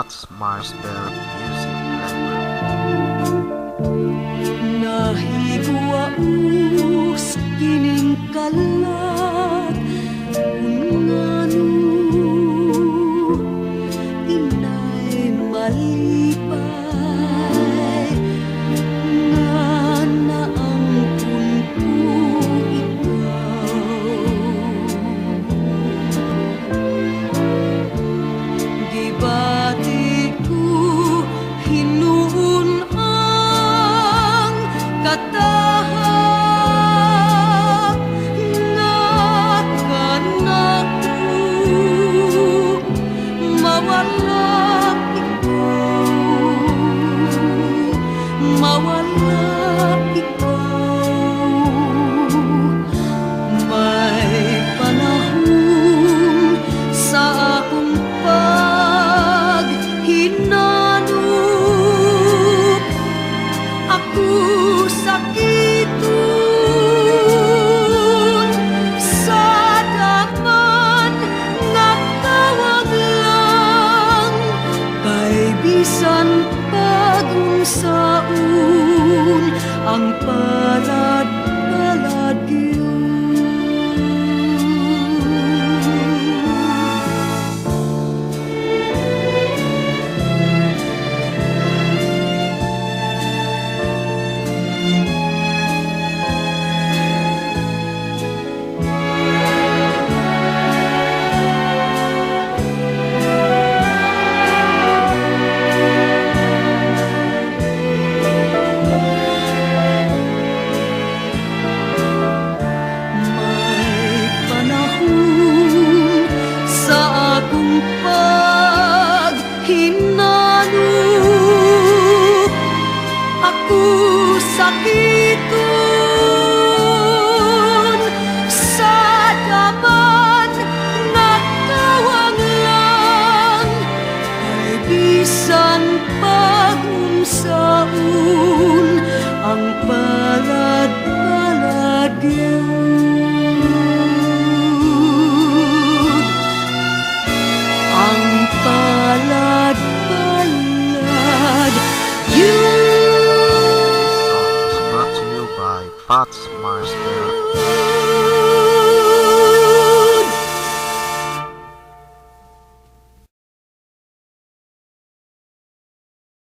Pat's Marsbell Music Library. Nahigwaus kining kalat nganu inay malipay nga naangkon ko ikaw gibati ko hinuon ang katahak nga kanako mawala ikaw may panahon sa akong paghinanok ako sakiton sa daman nga tawag lang kay bisan pag-unsaon ang palad-palad paghinanok ako sakiton sa daman nga tawag lang kay bisan pag-unsaon ang palad-palad ang palad-palad Song is brought to you by Pat's Marsbell